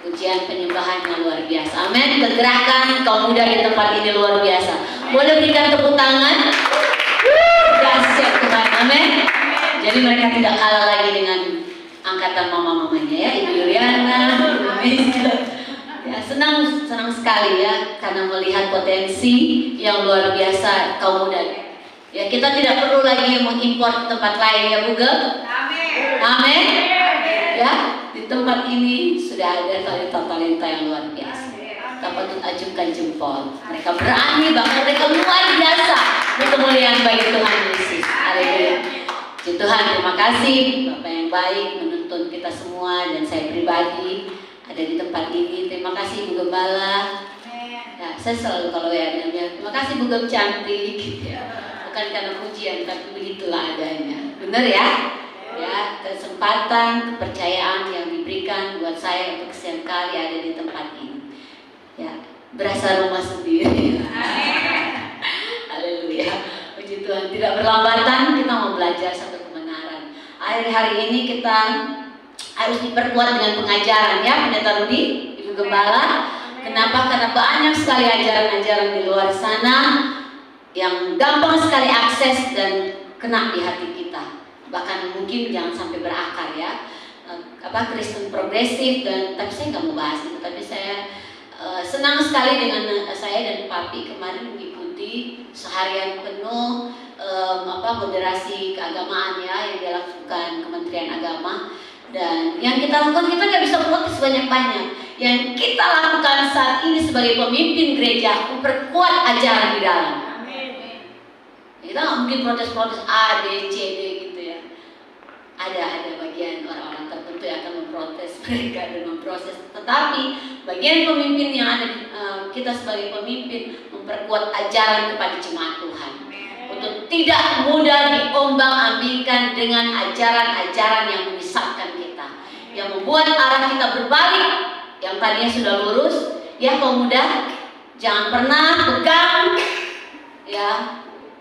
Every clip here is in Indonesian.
pujian penyembahan yang luar biasa. Amin. Pergerakan kaum muda di tempat ini luar biasa. Boleh berikan tepuk tangan. Dahsyat Tuhan. Amin. Jadi mereka tidak kalah lagi dengan angkatan mama-mamanya ya, Ibu Yuliana, Ibu Miska. Ya, senang sekali ya karena melihat potensi yang luar biasa kaum muda. Ya, kita tidak perlu lagi mengimpor tempat lain ya, Bu Gel. Amin. Amin. Ya, di tempat ini sudah ada talenta-talenta yang luar biasa. Kita patut ajukan jempol. Mereka berani, bahkan mereka luar biasa. Ini kemuliaan bagi Tuhan Yesus. Haleluya. Tuhan, terima kasih Bapak yang baik menuntun kita semua dan saya pribadi ada di tempat ini. Terima kasih Bu Gembala. Ya, saya selalu kalau ya terima kasih Bu Gem cantik. Bukan karena pujian, tapi begitulah adanya. Benar ya? Ya, kesempatan, kepercayaan yang diberikan buat saya untuk kesekian kali ada di tempat ini. Ya, berasa rumah sendiri. Haleluya. Puji Tuhan. Tidak berlambatan kita mau belajar satu kebenaran. Akhir hari ini kita harus diperkuat dengan pengajaran ya, Pendeta Rudi, Ibu Gembala. Kenapa? Karena banyak sekali ajaran-ajaran di luar sana yang gampang sekali akses dan kena di hati kita. Bahkan mungkin jangan sampai berakar ya. Kristen progresif tapi saya nggak mau bahas itu. Tapi saya senang sekali dengan saya dan Papi kemarin mengikuti seharian penuh moderasi keagamaan ya yang dilakukan Kementerian Agama. Dan yang kita lakukan, kita nggak bisa protes banyak-banyak. Yang kita lakukan saat ini sebagai pemimpin gereja memperkuat ajaran di dalam. Kita nggak mungkin protes-protes A, B, C, D gitu ya. Ada bagian orang-orang tertentu yang akan memprotes mereka dan memproses. Tetapi bagian pemimpin yang ada kita sebagai pemimpin memperkuat ajaran kepada jemaat Tuhan. Untuk tidak mudah diombang-ambingkan dengan ajaran-ajaran yang menyesatkan kita, yang membuat arah kita berbalik. Yang tadinya sudah lurus, ya kaum muda, jangan pernah pegang ya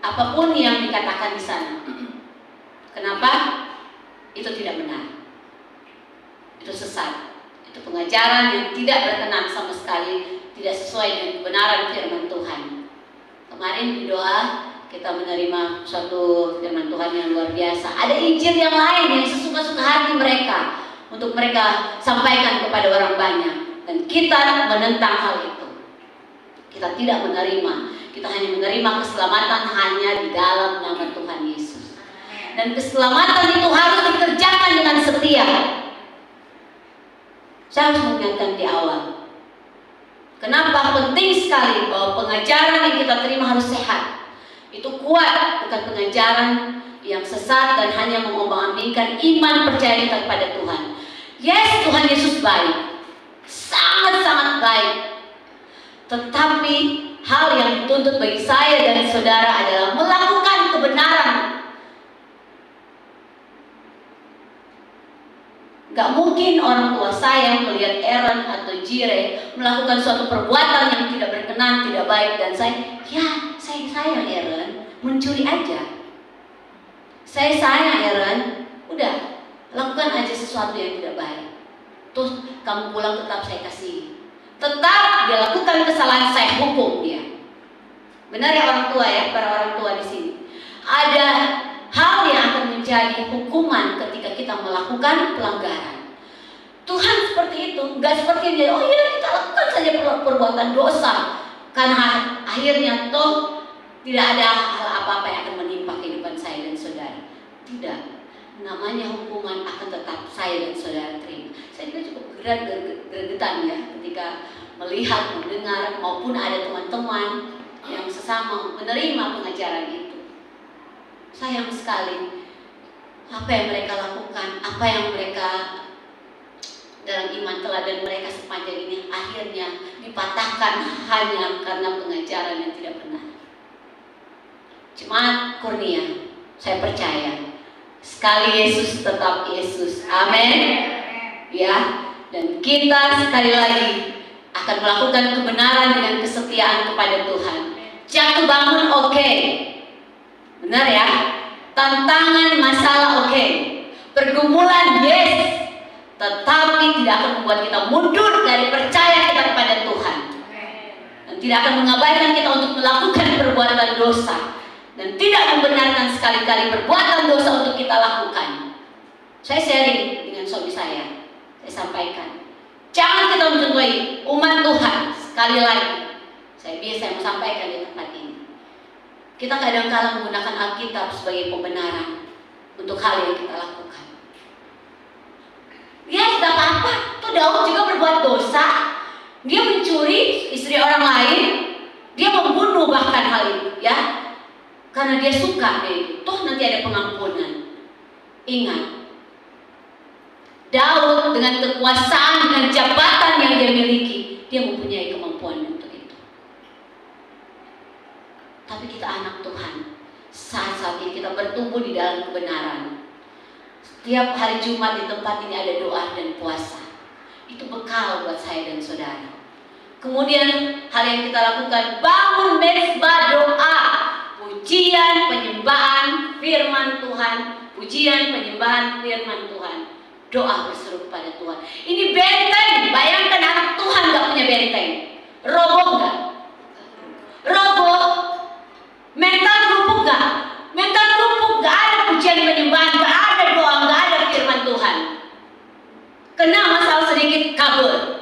apapun yang dikatakan di sana. Kenapa? Itu tidak benar. Itu sesat. Itu pengajaran yang tidak berkenan sama sekali, tidak sesuai dengan kebenaran firman Tuhan. Kemarin di doa kita menerima suatu firman Tuhan yang luar biasa. Ada Injil yang lain yang sesuka-suka hati mereka untuk mereka sampaikan kepada orang banyak. Dan kita menentang hal itu. Kita tidak menerima. Kita hanya menerima keselamatan hanya di dalam nama Tuhan Yesus. Dan keselamatan itu harus dikerjakan dengan setia. Saya harus mengingatkan di awal. Kenapa penting sekali bahwa pengajaran yang kita terima harus sehat. Itu kuat, bukan pengajaran yang sesat dan hanya mengombang-ambingkan iman percaya kita kepada Tuhan. Yes, Tuhan Yesus baik. Sangat-sangat baik. Tetapi hal yang dituntut bagi saya dan saudara adalah melakukan kebenaran. Gak mungkin orang tua saya melihat Aaron atau Jire melakukan suatu perbuatan yang tidak berkenan, tidak baik, dan saya sayang Aaron, mencuri aja. Saya sayang Aaron, udah lakukan aja sesuatu yang tidak baik. Terus kamu pulang tetap saya kasih. Tetap dia lakukan kesalahan, saya hukum dia. Benar ya orang tua ya, para orang tua di sini. Ada hal yang akan menjadi hukuman ketika kita melakukan pelanggaran. Tuhan seperti itu, nggak seperti dia. Oh iya, kita lakukan saja perbuatan dosa, karena akhirnya toh tidak ada hal apa-apa yang akan menimpa kehidupan saya dan saudara. Tidak, namanya hukuman akan tetap saya dan saudara terima. Saya juga cukup gregetan ya ketika melihat, mendengar maupun ada teman-teman yang sesama menerima pengajaran itu. Sayang sekali apa yang mereka lakukan, apa yang mereka dalam iman teladan mereka sepanjang ini akhirnya dipatahkan hanya karena pengajaran yang tidak benar. Jemaat Kurnia, saya percaya sekali Yesus tetap Yesus. Amin. Ya, dan kita sekali lagi akan melakukan kebenaran dengan kesetiaan kepada Tuhan. Jatuh bangun oke. Benar ya? Tantangan masalah oke. Pergumulan yes. Tetapi tidak akan membuat kita mundur dari tidak akan mengabaikan kita untuk melakukan perbuatan dosa, dan tidak membenarkan sekali-kali perbuatan dosa untuk kita lakukan. Saya sharing dengan suami saya sampaikan, jangan kita mencontohi umat Tuhan. Sekali lagi, saya mau sampaikan di tempat ini, kita kadang-kala menggunakan Alkitab sebagai pembenaran untuk hal yang kita lakukan. Ya tidak apa-apa, tuh Daud juga berbuat dosa. Dia mencuri istri orang lain, dia membunuh bahkan hal itu, ya, karena dia suka deh. Toh nanti ada pengampunan. Ingat, Daud dengan kekuasaan, dengan jabatan yang dia miliki, dia mempunyai kemampuan untuk itu. Tapi kita anak Tuhan, saat-saat ini kita bertumbuh di dalam kebenaran. Setiap hari Jumat di tempat ini ada doa dan puasa. Itu bekal buat saya dan saudara. Kemudian hal yang kita lakukan, bangun mezbah doa, pujian, penyembahan firman Tuhan, pujian, penyembahan firman Tuhan, doa berseru kepada Tuhan. Ini benteng, bayangkan anak Tuhan gak punya benteng, roboh gak? Roboh. Mental lumpuh gak? Mental lumpuh, gak ada pujian penyembahan, gak ada doa, gak ada firman Tuhan. Kena masalah sedikit, kabur.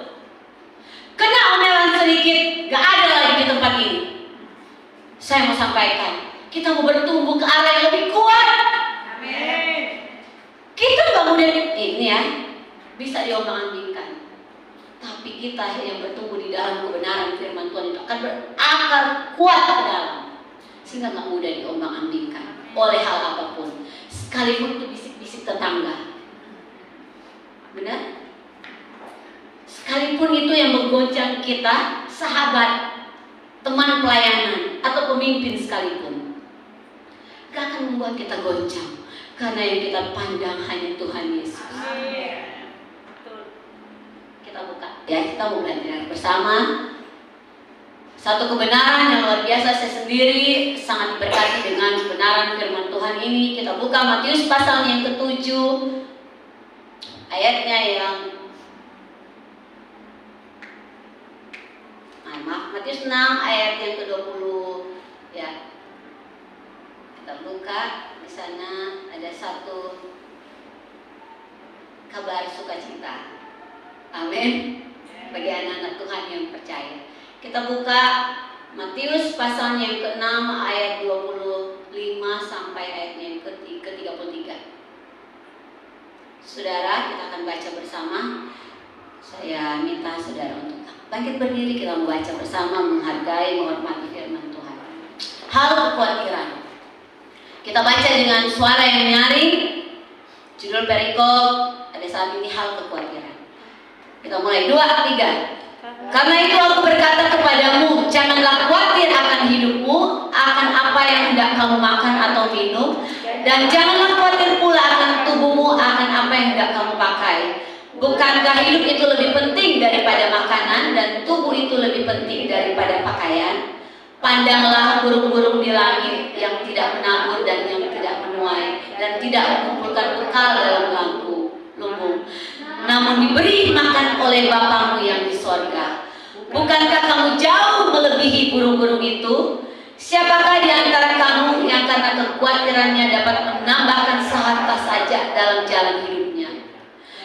Kena omelan sedikit, gak ada lagi di tempat ini. Saya mau sampaikan, kita mau bertumbuh ke arah yang lebih kuat. Amin. Kita gak mudah ini ya, bisa diombang-ambingkan. Tapi kita yang bertumbuh di dalam kebenaran firman Tuhan itu akan berakar kuat ke dalam, sehingga gak mudah diombang-ambingkan oleh hal apapun, sekalipun itu bisik-bisik tetangga. Benar? Sekalipun itu yang menggoncang kita, sahabat, teman pelayanan, atau pemimpin sekalipun, gak akan membuat kita goncang, karena yang kita pandang hanya Tuhan Yesus. Kita buka ya, kita mau belajar bersama satu kebenaran yang luar biasa. Saya sendiri sangat diberkati dengan kebenaran firman Tuhan ini. Kita buka Matius pasal yang ke-7, ayatnya yang Matius 6 ayat yang ke-20 ya. Kita buka, di sana ada satu kabar sukacita. Amin. Bagi anak-anak Tuhan yang percaya. Kita buka Matius pasal yang ke-6 ayat 25 sampai ayat yang ke-33. Saudara, kita akan baca bersama. Saya minta saudara untuk bangkit berdiri, kita membaca bersama, menghargai, menghormati firman Tuhan. Hal kekhawatiran. Kita baca dengan suara yang nyaring. Judul perikop ada saat ini, hal kekhawatiran. Kita mulai, 2, 3. Karena itu aku berkata kepadamu, janganlah khawatir akan hidupmu, akan apa yang hendak kamu makan atau minum, dan janganlah khawatir pula akan tubuhmu, akan apa yang hendak kamu pakai. Bukankah hidup itu lebih penting daripada makanan, dan tubuh itu lebih penting daripada pakaian? Pandanglah burung-burung di langit yang tidak menabur dan yang tidak menuai, dan tidak mengumpulkan bekal dalam lumbung, namun diberi makan oleh Bapamu yang di sorga. Bukankah kamu jauh melebihi burung-burung itu? Siapakah di antara kamu yang karena kekhawatirannya dapat menambahkan seharta saja dalam jalan hidupnya?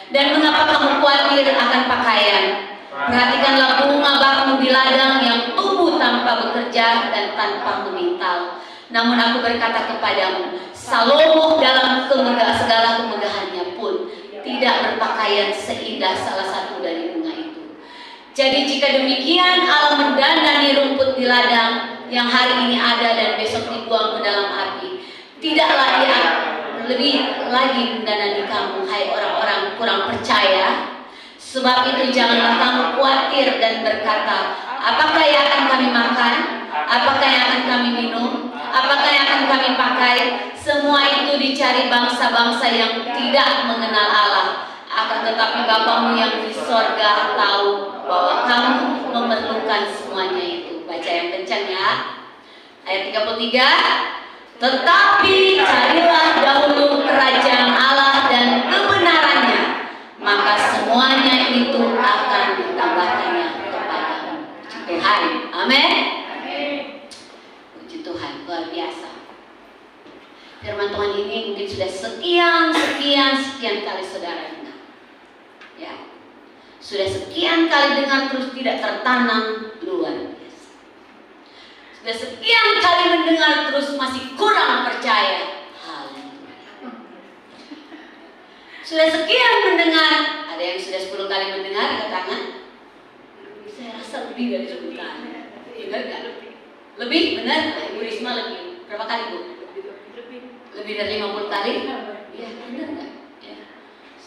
Dan mengapa kamu khawatir akan pakaian? Perhatikanlah bunga bakung di ladang yang tumbuh tanpa bekerja dan tanpa memintal. Namun aku berkata kepadamu, Salomo dalam segala kemegahannya pun tidak berpakaian seindah salah satu dari bunga itu. Jadi jika demikian Allah mendandani rumput di ladang yang hari ini ada dan besok dibuang ke dalam api, tidaklah Dia lebih lagi mendandani kamu, hai orang-orang kurang percaya? Sebab itu janganlah kamu khawatir dan berkata, apakah yang akan kami makan? Apakah yang akan kami minum? Apakah yang akan kami pakai? Semua itu dicari bangsa-bangsa yang tidak mengenal Allah. Akan tetapi Bapamu yang di sorga tahu bahwa kamu memerlukan semuanya itu. Baca yang kencang ya. Ayat 33. Tetapi carilah dahulu kerajaan Allah dan kebenarannya, maka semuanya itu akan ditambahkannya kepadamu. Tuhan, amin. sekian kali saudara dengar. Ya. Sudah sekian kali dengar terus tidak tertanam, luar biasa. Sudah sekian kali mendengar terus masih kurang percaya. Haleluya. Sudah sekian mendengar, ada yang sudah 10 kali mendengar, angkat tangan. Saya rasa lebih dari 10 kali. Benar gak? Lebih? Benar? Ibu Risma lebih. Berapa kali, Bu? Lebih dari 50 kali? Iya, benar gak? Ya.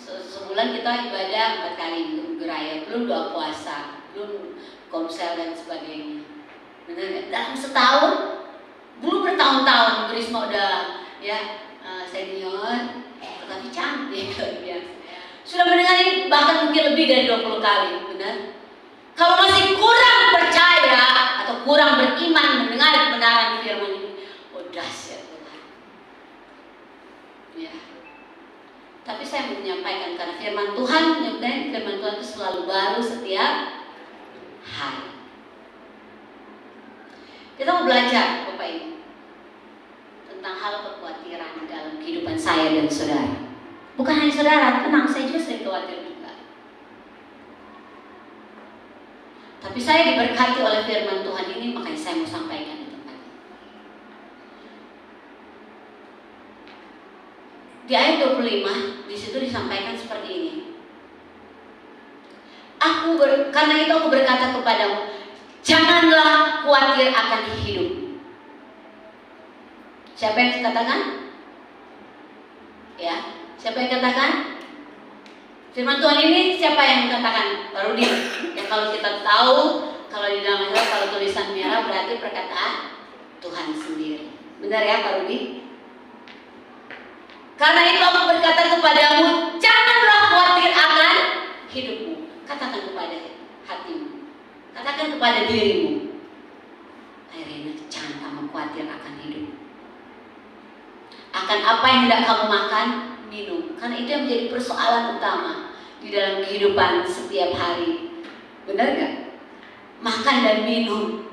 Sebulan kita ibadah 4 kali geraya, belum doa puasa, belum komsel dan sebagainya. Benar gak? Dalam setahun, belum bertahun-tahun, Ibu Risma udah ya senior, tetapi cantik, biasa. Sudah mendengar ini bahkan mungkin lebih dari 20 kali, benar? Kalau masih kurang percaya atau kurang beriman mendengar kebenaran firman ini, oh dahsyat Tuhan. Ya. Tapi saya mau menyampaikan karena firman Tuhan itu selalu baru setiap hari. Kita mau belajar Bapak Ibu tentang hal kekhawatiran dalam kehidupan saya dan saudara. Bukan hanya saudara, tenang, saya juga sering khawatir juga. Tapi saya diberkati oleh firman Tuhan ini, makanya saya mau sampaikan di tempat ini. Di ayat 25, di situ disampaikan seperti ini. Karena itu aku berkata kepadamu, janganlah khawatir akan hidup. Siapa yang katakan? Ya, siapa yang katakan? Firman Tuhan ini siapa yang katakan? Baru dia. Ya kalau kita tahu, kalau di dalam Alkitab kalau tulisan merah berarti perkataan Tuhan sendiri. Benar ya Pak Rudi? Karena itu aku berkata kepadamu, janganlah khawatir akan hidupmu. Katakan kepada hatimu, katakan kepada dirimu, Irena, jangan kamu khawatir akan hidup. Akan apa yang hendak kamu makan, minum. Karena itu yang menjadi persoalan utama di dalam kehidupan setiap hari. Benar gak? Makan dan minum.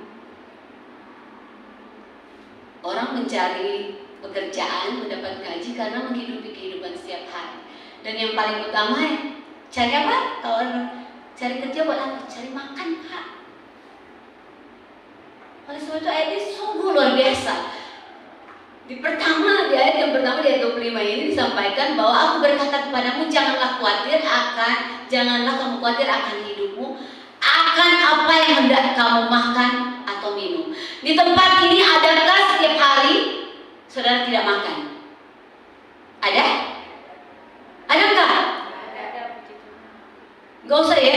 Orang mencari pekerjaan, mendapat gaji karena menghidupi kehidupan setiap hari. Dan yang paling utama, cari apa? Kalau cari kerja buat apa? Cari makan, Pak. Oleh sebab itu ayat ini sungguh luar biasa. Di ayat yang pertama di ayat 25 ini disampaikan bahwa aku berkata kepadamu, janganlah kamu khawatir akan hidupmu, akan apa yang hendak kamu makan atau minum. Di tempat ini adakah setiap hari saudara tidak makan? Ada? Ada enggak? Gak usah ya.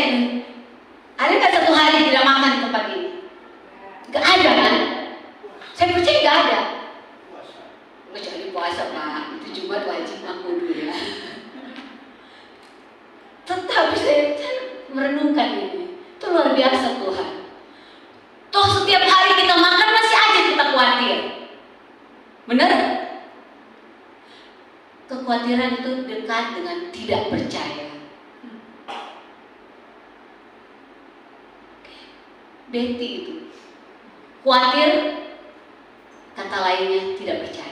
Ada nggak satu hari tidak makan di tempat ini? Gak ada kan? Saya percaya gak ada. Kecuali puasa Pak, itu Jumat wajib makan dulu ya. Tetapi saya merenungkan ini, itu luar biasa Tuhan. Toh setiap hari kita makan masih aja kita khawatir. Benar? Kekhawatiran itu dekat dengan tidak percaya. Betty itu khawatir, kata lainnya tidak percaya.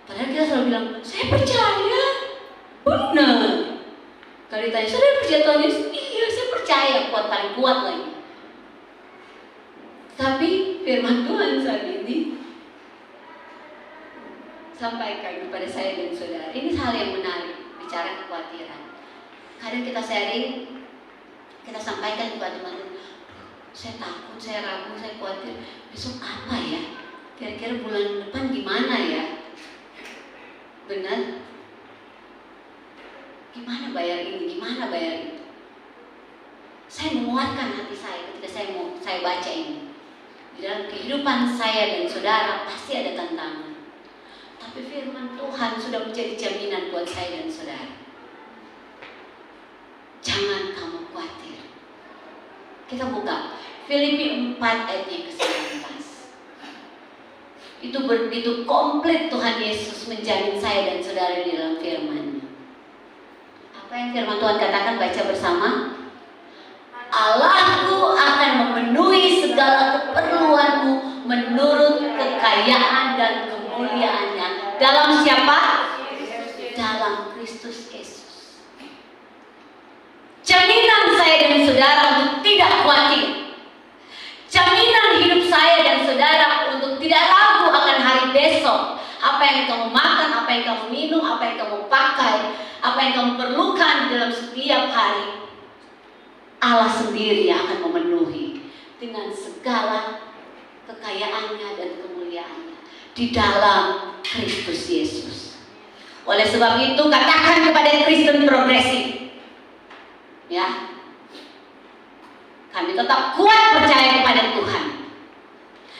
Padahal kita selalu bilang, saya percaya. Benar. Kalau ditanya, saudara percaya Tuhan Yesus? Iya, saya percaya, paling kuat lagi. Tapi firman Tuhan saat ini sampaikan kepada saya dan saudara. Ini hal yang menarik, bicara kekhawatiran. Kadang kita sharing, kita sampaikan kepada teman-teman, saya takut, saya ragu, saya khawatir. Besok apa ya? Kira-kira bulan depan gimana ya? Benar? Gimana bayar ini? Gimana bayar itu? Saya menguatkan hati saya ketika saya baca ini. Di dalam kehidupan saya dan saudara pasti ada tantangan. Tapi firman Tuhan sudah menjadi jaminan buat saya dan saudara. Jangan kamu khawatir. Kita buka Filipi 4 ayat yang ke-19. Itu begitu komplit Tuhan Yesus menjamin saya dan saudara di dalam firman-Nya. Apa yang firman Tuhan katakan, baca bersama. Allahku akan memenuhi segala keperluanmu menurut kekayaan dan kemuliaan-Nya Dalam siapa? Dalam Kristus Yesus. Jaminan saya dan saudara untuk tidak khawatir. Jaminan hidup saya dan saudara untuk tidak ragu akan hari besok. Apa yang kamu makan, apa yang kamu minum, apa yang kamu pakai, apa yang kamu perlukan dalam setiap hari, Allah sendiri yang akan memenuhi dengan segala kekayaannya dan kemuliaannya di dalam Kristus Yesus. Oleh sebab itu katakan kepada Kristen progresif, ya, kami tetap kuat percaya kepada Tuhan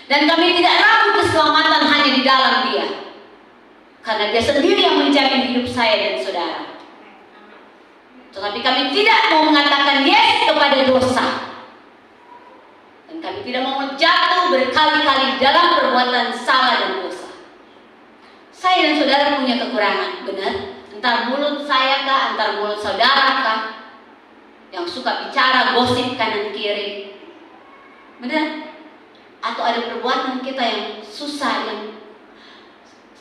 dan kami tidak ragu keselamatan hanya di dalam Dia, karena Dia sendiri yang menjamin hidup saya dan saudara. Tetapi kami tidak mau mengatakan yes kepada dosa, dan kami tidak mau jatuh berkali-kali dalam perbuatan salah dan dosa. Saya dan saudara punya kekurangan, benar? Entar mulut saya kah, entar mulut saudara kah, yang suka bicara gosip kanan kiri, benar? Atau ada perbuatan kita yang susah, yang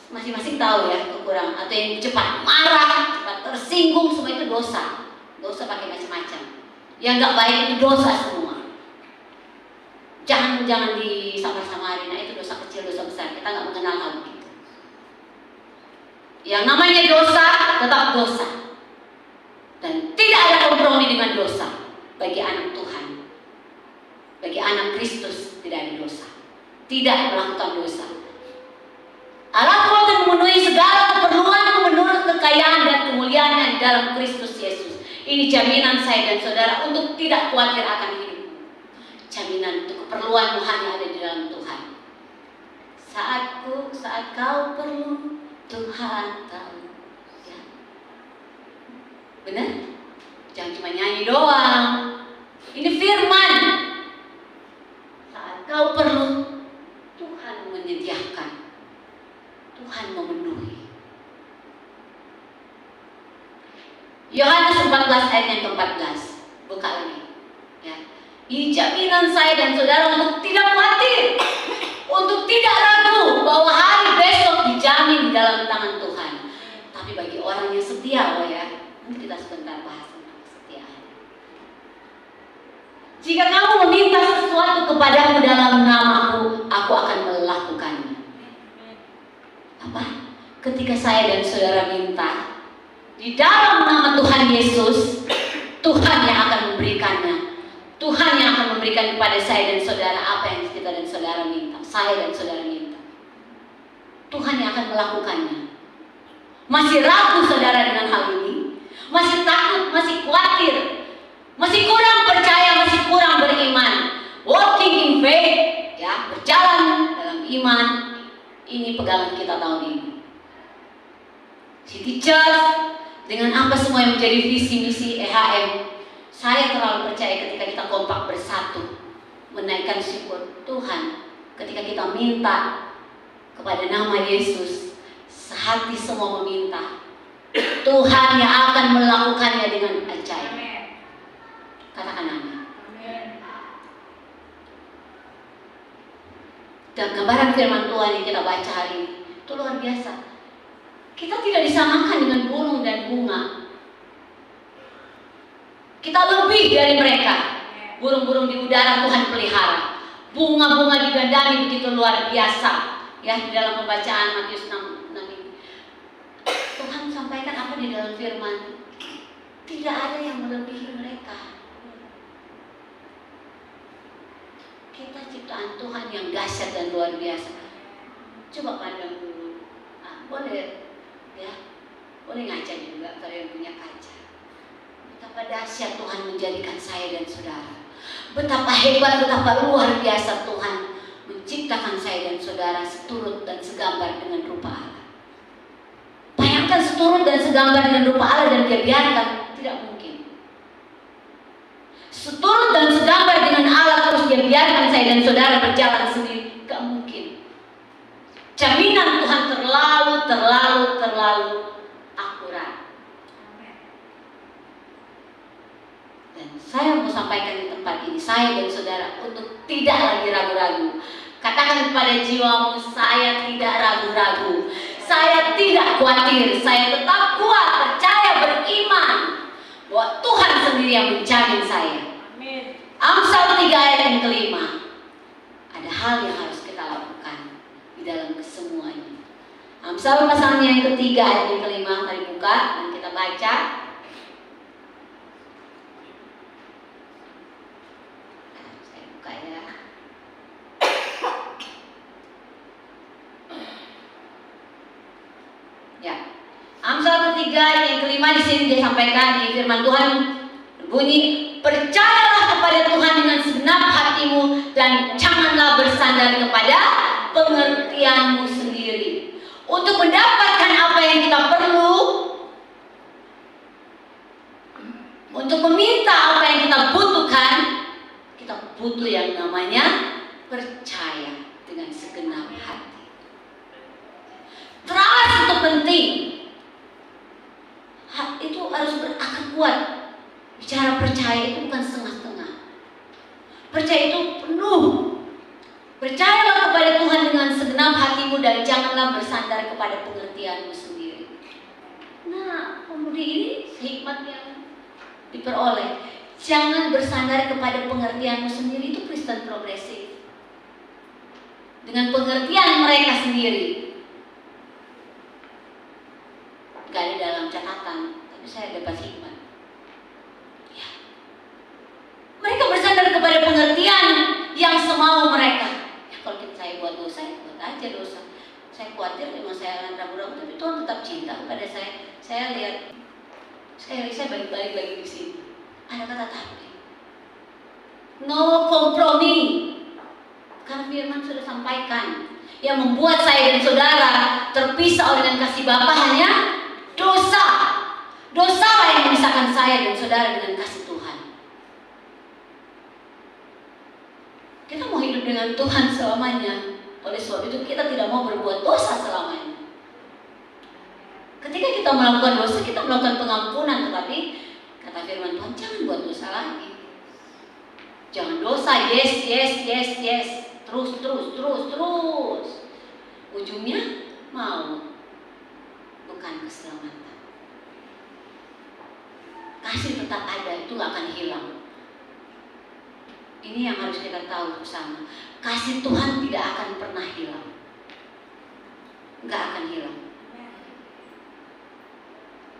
masing-masing tahu ya kekurangan, atau yang cepat marah, cepat tersinggung, semua itu dosa. Dosa pakai macam-macam. Yang nggak baik itu dosa semua. Jangan disamar-samarin. Nah, itu dosa kecil, dosa besar. Kita nggak mengenal hal begitu. Yang namanya dosa tetap dosa, dan tidak ada kompromi dengan dosa bagi anak Tuhan. Bagi anak Kristus tidak ada dosa. Tidak melakukan dosa. Allah akan memenuhi segala keperluan menurut kekayaan dan kemuliaan dalam Kristus Yesus. Ini jaminan saya dan saudara untuk tidak khawatir akan hidup. Jaminan untuk keperluanmu hanya ada di dalam Tuhan. Saat kau perlu, Tuhan tahu. Ya. Benar? Jangan cuma nyanyi doang. Ini firman. Saat kau perlu, Tuhan menyediakan. Tuhan memenuhi. Yohanes 14 ayat yang ke-14. Buka lagi. Ya. Ini jaminan saya dan saudara untuk tidak khawatir, untuk tidak ragu bahwa hari besok dijamin di dalam tangan Tuhan. Tapi bagi orang yang setia, ya, nanti kita sebentar bahas tentang kesetiaan. Jika kamu meminta sesuatu kepadamu dalam namaku, aku akan melakukannya. Apa? Ketika saya dan saudara minta di dalam nama Tuhan Yesus, Tuhan yang akan memberikannya. Tuhan yang akan memberikan kepada saya dan saudara apa yang kita dan saudara minta. Saya dan saudara minta. Tuhan yang akan melakukannya. Masih ragu saudara dengan hal ini? Masih takut, masih khawatir, masih kurang percaya, masih kurang beriman? Walking in faith, ya, berjalan dalam iman. Ini pegangan kita tahun ini. City Church dengan apa semua yang menjadi visi misi EHM, saya terlalu percaya ketika kita kompak bersatu menaikkan syukur Tuhan, ketika kita minta kepada nama Yesus, sehati semua meminta, Tuhan yang akan melakukannya dengan ajaib. Katakan amin. Dan gambaran firman Tuhan yang kita baca hari ini itu luar biasa. Kita tidak disamakan dengan burung dan bunga. Kita lebih dari mereka. Burung-burung di udara Tuhan pelihara. Bunga-bunga digandani begitu luar biasa. Ya, di dalam pembacaan Matius 6 ini. Tuhan sampaikan apa di dalam firman? Tidak ada yang melebihi mereka. Kita ciptaan Tuhan yang dahsyat dan luar biasa. Coba pandang dulu. Boleh, ya, boleh ngaca juga kalau yang punya kaca. Betapa dahsyat Tuhan menjadikan saya dan saudara. Betapa hebat, betapa luar biasa Tuhan menciptakan saya dan saudara seturut dan segambar dengan rupa Allah. Bayangkan seturut dan segambar dengan rupa Allah dan Dia biarkan, tidak mungkin. Seturut dan segambar dengan Allah terus Dia biarkan saya dan saudara berjalan sendiri, tidak mungkin. Jaminan Tuhan terlalu akurat. Dan saya mau sampaikan di tempat ini, saya dan saudara, untuk tidak lagi ragu-ragu. Katakan kepada jiwamu, saya tidak ragu-ragu. Saya tidak khawatir, saya tetap kuat, percaya, beriman bahwa Tuhan sendiri yang menjamin saya. Amsal 3 ayat yang kelima. Ada hal yang harus kita lakukan di dalam kesemuanya. Amsal pasalnya yang ketiga ayat yang kelima, mari buka dan kita baca. Saya buka ya. Ya, Amsal ketiga ayat yang kelima di sini disampaikan di firman Tuhan berbunyi, percayalah kepada Tuhan dengan segenap hatimu dan janganlah bersandar kepada pengertianmu sendiri. Untuk mendapatkan apa yang kita perlu, untuk meminta apa yang kita butuhkan, kita butuh yang namanya percaya dengan segenap hati. Trust itu penting. Itu harus berakar kuat. Bicara percaya itu bukan setengah-setengah. Percaya itu penuh. Percayalah kepada Tuhan dengan segenap hatimu dan janganlah bersandar kepada pengertianmu sendiri. Nah, pemudi ini hikmat yang diperoleh. Jangan bersandar kepada pengertianmu sendiri, itu Kristen progresif. Dengan pengertian mereka sendiri. Gak ada dalam catatan, tapi saya dapat hikmat. Ya. Mereka bersandar kepada pengertian yang semau mereka. Ya, kalau saya buat dosa, ya buat aja dosa. Saya khawatir memang saya akan ragu-ragu, tapi Tuhan tetap cinta kepada saya. Saya lihat, saya balik-balik lagi di sini. Ada kata tapi. No kompromi. Karena firman sudah sampaikan, yang membuat saya dan saudara terpisah dengan kasih Bapa hanya dosa. Dosalah yang memisahkan saya dan saudara dengan kasih Tuhan. Kita mau hidup dengan Tuhan selamanya. Oleh sebab itu kita tidak mau berbuat dosa selamanya. Ketika kita melakukan dosa, kita melakukan pengampunan, tetapi kata firman Tuhan, jangan buat dosa lagi. Jangan dosa, yes. Terus. Ujungnya mau, bukan keselamatan. Kasih tetap ada, itu gak akan hilang. Ini yang harus kita tahu bersama. Kasih Tuhan tidak akan pernah hilang. Gak akan hilang.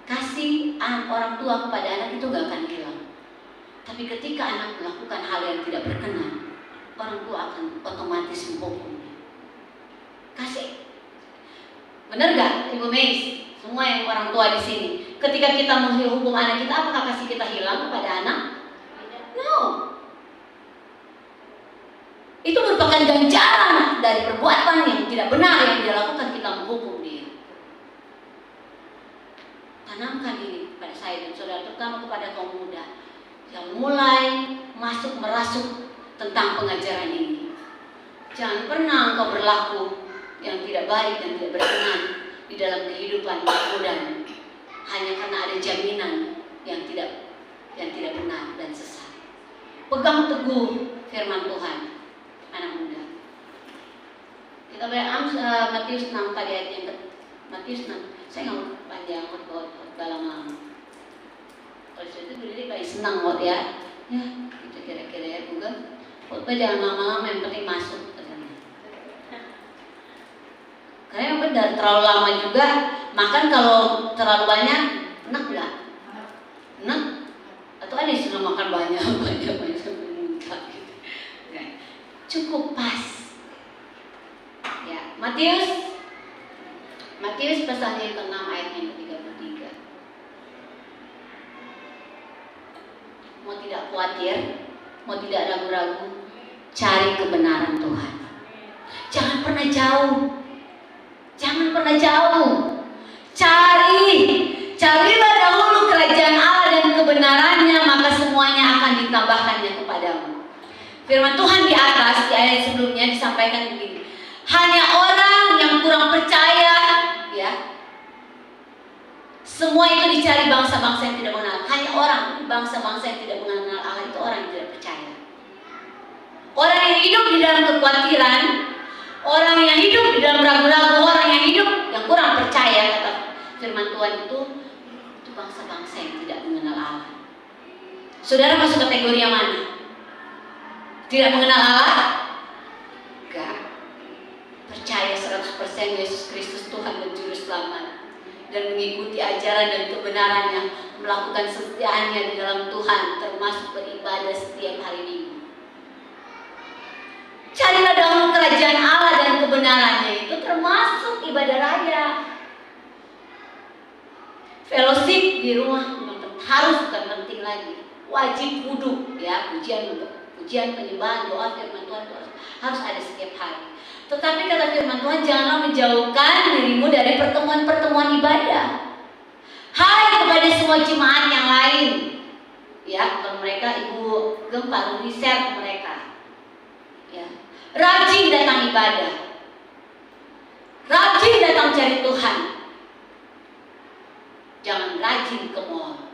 Kasih orang tua kepada anak itu gak akan hilang. Tapi ketika anak melakukan hal yang tidak berkenan, orang tua akan otomatis menghukumnya. Kasih. Benar gak Ibu Meis? Semua yang orang tua di sini. Ketika kita menghukum anak kita, apakah kasih kita hilang kepada anak? No. Itu merupakan ganjaran dari perbuatan yang tidak benar yang dia lakukan, kita menghukum dia. Tanamkan ini pada saya dan saudara, terutama kepada kaum muda yang mulai merasuk tentang pengajaran ini. Jangan pernah engkau berlaku yang tidak baik dan tidak berkenan di dalam kehidupan muda hanya karena ada jaminan yang tidak benar dan sesat. Pegang teguh firman Tuhan, anak muda. Kita baca Matius 6 tadi ayatnya. Matius 6. Saya nggak panjang khotbah lama-lama. Kalau itu berdiri kayak senang kok ya. Ya, itu kira-kira ya juga. Khotbah jangan lama-lama, yang penting masuk. Karena yang benar terlalu lama juga. Makan kalau terlalu banyak, enak nggak? Enak? Atau ada yang sudah makan banyak sampai muntah gitu. Cukup pas. Ya, Matius pasalnya yang ke-6 ayat yang ke-33. Mau tidak khawatir, mau tidak ragu-ragu, cari kebenaran Tuhan. Jangan pernah jauh. Carilah dahulu kerajaan Allah dan kebenarannya, maka semuanya akan ditambahkannya kepadamu. Firman Tuhan di atas, di ayat sebelumnya disampaikan begini. Hanya orang yang kurang percaya, ya. Semua itu dicari bangsa-bangsa yang tidak mengenal. Hanya orang, bangsa-bangsa yang tidak mengenal Allah itu orang yang tidak percaya. Orang yang hidup di dalam kekhawatiran, Orang yang hidup di dalam ragu-ragu, orang yang hidup yang kurang percaya, kata firman Tuhan itu bangsa-bangsa yang tidak mengenal Allah. Saudara masuk kategori yang mana? Tidak mengenal Allah? Enggak. Percaya 100% Yesus Kristus Tuhan dan Juru Selamat, dan mengikuti ajaran dan kebenarannya, melakukan kesetiaannya di dalam Tuhan, termasuk beribadah setiap hari Minggu. Carilah dahulu kerajaan Allah dan kebenarannya, itu termasuk ibadah raya. Fellowship di rumah harus, bukan penting lagi, wajib wudhu ya, pujian penyembahan, doa, firman Tuhan harus ada setiap hari. Tetapi kata firman Tuhan, janganlah menjauhkan dirimu dari pertemuan-pertemuan ibadah. Hai kepada semua jemaat yang lain, ya, kalau mereka Ibu Gempa share ke mereka, ya, rajin datang ibadah, rajin datang cari Tuhan. Jangan rajin ke mall,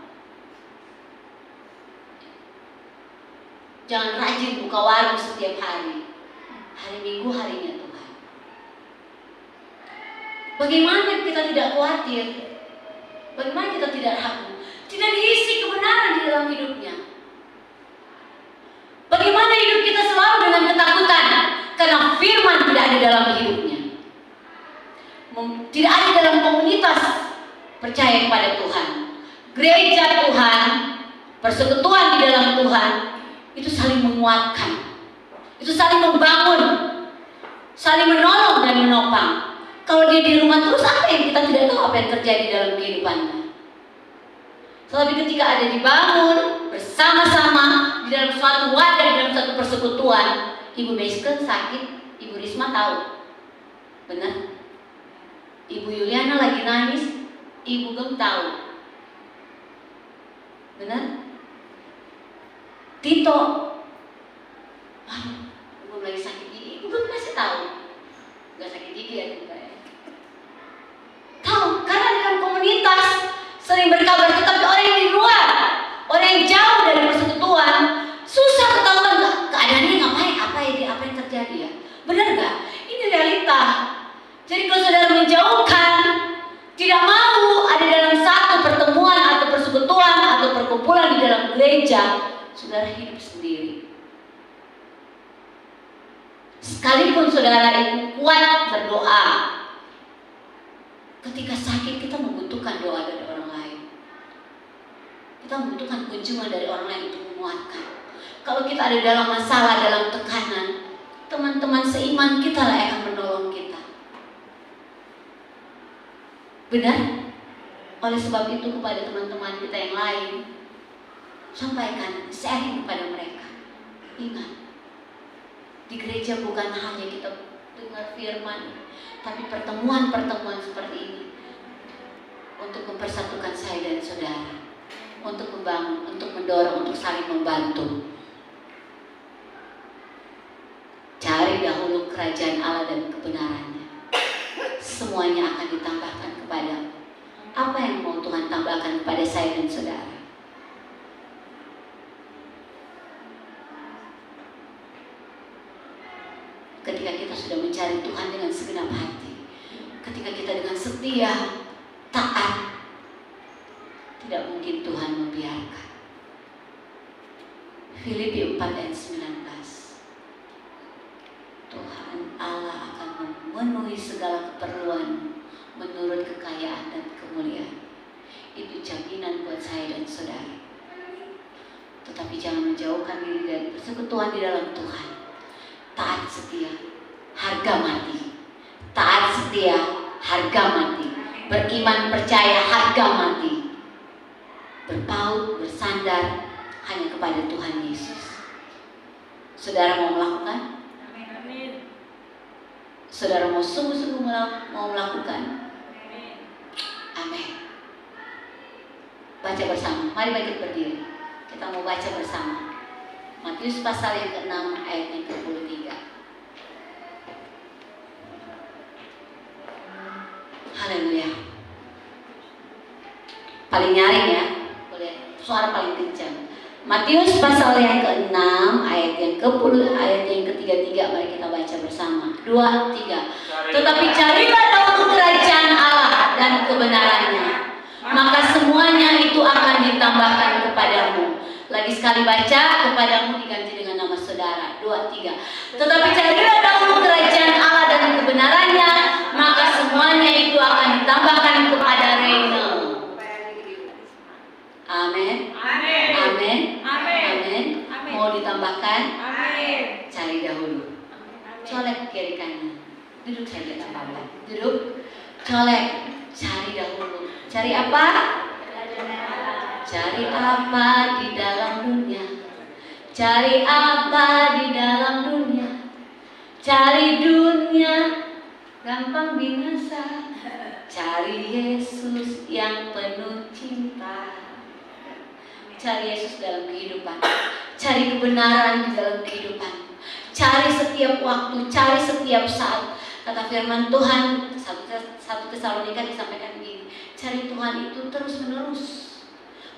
jangan rajin buka warung setiap hari. Hari Minggu harinya Tuhan. Bagaimana kita tidak khawatir? Bagaimana kita tidak ragu? Tidak diisi kebenaran di dalam hidupnya. Bagaimana hidup kita selalu dengan ketakutan? Karena firman tidak ada dalam hidupnya. Tidak ada dalam komunitas percaya kepada Tuhan. Gereja Tuhan, persekutuan di dalam Tuhan, itu saling menguatkan, itu saling membangun, saling menolong dan menopang. Kalau dia di rumah terus, apa yang kita tidak tahu apa yang terjadi dalam kehidupannya. Tapi ketika ada dibangun bersama-sama di dalam suatu wadah, di dalam suatu persekutuan, Ibu Meske sakit, Ibu Risma tahu, benar. Ibu Yuliana lagi nangis, Ibu Gem tahu, benar. Tito, Ibu lagi sakit gigi, Ibu Gem pasti tahu. Gak sakit gigi ya Ibu ya. Tahu, karena dalam komunitas sering berkabar, tetapi orang yang di luar, orang yang jauh dari persekutuan, susah ketahuan keadaannya ngapain, apa yang terjadi ya. Benar gak? Ini realita. Jadi kalau saudara menjauhkan, tidak mau ada dalam satu pertemuan atau persekutuan atau perkumpulan di dalam gereja, saudara hidup sendiri. Sekalipun saudara itu kuat berdoa, ketika sakit kita membutuhkan doa dari orang lain. Kita membutuhkan kunjungan dari orang lain untuk menguatkan. Kalau kita ada dalam masalah, dalam tekanan, teman-teman seiman kita lah yang akan menolong kita. Benar? Oleh sebab itu kepada teman-teman kita yang lain, sampaikan, sharing kepada mereka. Ingat, di gereja bukan hanya kita dengar firman, tapi pertemuan-pertemuan seperti ini untuk mempersatukan saya dan saudara, untuk membangun, untuk mendorong, untuk saling membantu. Cari dahulu kerajaan Allah dan kebenarannya. Semuanya akan ditambahkan kepadamu. Apa yang mau Tuhan tambahkan kepada saya dan saudara? Ketika kita sudah mencari Tuhan dengan segenap hati, ketika kita dengan setia, taat, tidak mungkin Tuhan membiarkan. Filipi 4 ayat 19. Tuhan Allah akan memenuhi segala keperluan menurut kekayaan dan kemuliaan. Itu jaminan buat saya dan saudara. Tetapi jangan menjauhkan diri dari persekutuan di dalam Tuhan. Taat setia, harga mati. Taat setia, harga mati. Beriman percaya, harga mati. Berpaut, bersandar hanya kepada Tuhan Yesus. Saudara mau melakukan? Saudara mau sungguh-sungguh mau melakukan? Amin. Baca bersama. Mari kita berdiri. Kita mau baca bersama. Matius pasal yang ke-6 ayat yang ke-23. Haleluya. Paling nyaring ya. Boleh suara paling kencang. Matius pasal yang ke-6 ayat yang ke-10 ayat yang ke-33, mari kita baca bersama. 2, 3. Tetapi carilah dahulu kerajaan Allah dan kebenarannya, maka semuanya itu akan ditambahkan kepadamu. Lagi sekali baca, kepadamu diganti dengan nama saudara. 2, 3. Tetapi carilah dahulu kerajaan Allah dan kebenarannya, maka semuanya itu akan ditambahkan kepada reina. Amin. Amin. Amin. Amin. Mau ditambahkan? Amin. Cari dahulu. Colek kiri kanan. Duduk saja tak apa-apa. Duduk. Colek. Cari dahulu. Cari apa? Cari apa di dalam dunia? Cari apa di dalam dunia? Cari dunia gampang binasa. Cari Yesus yang penuh cinta. Cari Yesus dalam kehidupan. Cari kebenaran di dalam kehidupan. Cari setiap waktu, cari setiap saat. Kata firman Tuhan 1 Tesalonika disampaikan begini, cari Tuhan itu terus menerus.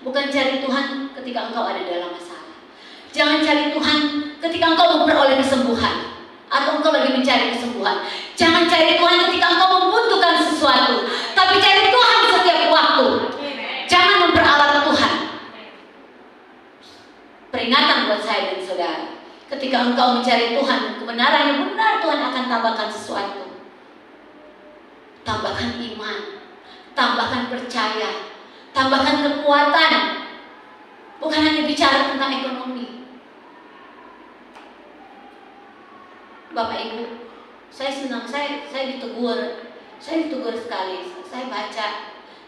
Bukan cari Tuhan ketika engkau ada dalam masalah. Jangan cari Tuhan ketika engkau memperoleh kesembuhan atau engkau lagi mencari kesembuhan. Jangan cari Tuhan ketika engkau membutuhkan sesuatu, tapi cari Tuhan setiap waktu. Jangan memperalat Tuhan. Peringatan buat saya dan saudara, ketika engkau mencari Tuhan, kebenaran yang benar, Tuhan akan tambahkan sesuatu. Tambahkan iman, tambahkan percaya, tambahkan kekuatan. Bukan hanya bicara tentang ekonomi. Bapak Ibu, saya senang, saya ditegur sekali. Saya baca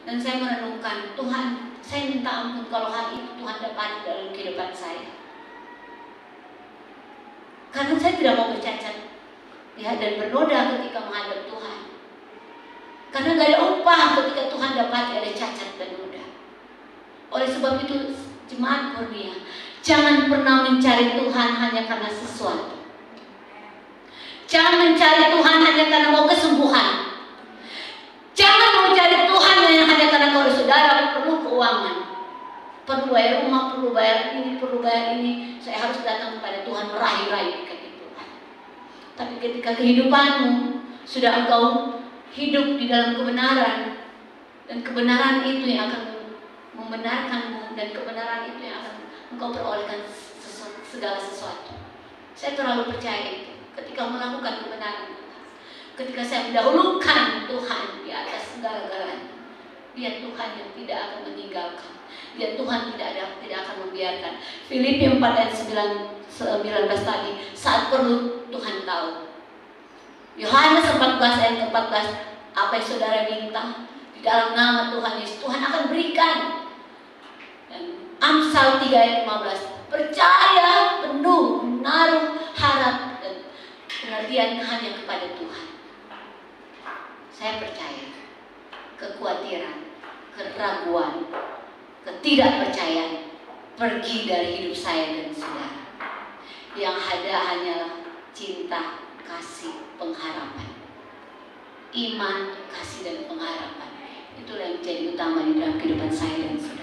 dan saya merenungkan, Tuhan, saya minta ampun kalau hal itu Tuhan dapat dalam kehidupan saya. Karena saya tidak mau bercacat, ya, dan bernoda ketika menghadap Tuhan. Karena gak ada upah ketika Tuhan dapat ada cacat dan noda. Oleh sebab itu, jemaat kurnia, jangan pernah mencari Tuhan hanya karena sesuatu. Jangan mencari Tuhan hanya karena mau kesembuhan. Jangan mencari Tuhan hanya karena kalau saudara perlu keuangan, perlu bayar rumah, perlu bayar ini, saya harus datang kepada Tuhan meraih-raih kaki Tuhan. Tapi ketika kehidupanmu sudah engkau hidup di dalam kebenaran, dan kebenaran itu yang akan membenarkanmu, dan kebenaran itu yang akan engkau perolehkan segala sesuatu. Saya terlalu percaya itu. Ketika melakukan kebenaran, ketika saya mendahulukan Tuhan di atas segala-galanya, Dia Tuhan yang tidak akan meninggalkan. Dia Tuhan tidak akan membiarkan. Filipi 4 ayat 19 tadi, saat perlu Tuhan tahu. Yohanes 14 ayat 14, apa yang saudara minta di dalam nama Tuhan Yesus, Tuhan akan berikan. Dan Amsal 3 ayat 15, percaya penuh, menaruh harap dan pengertian hanya kepada Tuhan. Saya percaya kekhawatiran, keraguan, ketidakpercayaan pergi dari hidup saya dan saudara. Yang ada hanyalah cinta, kasih, pengharapan. Iman, kasih, dan pengharapan. Itulah yang menjadi utama di dalam kehidupan saya dan saudara.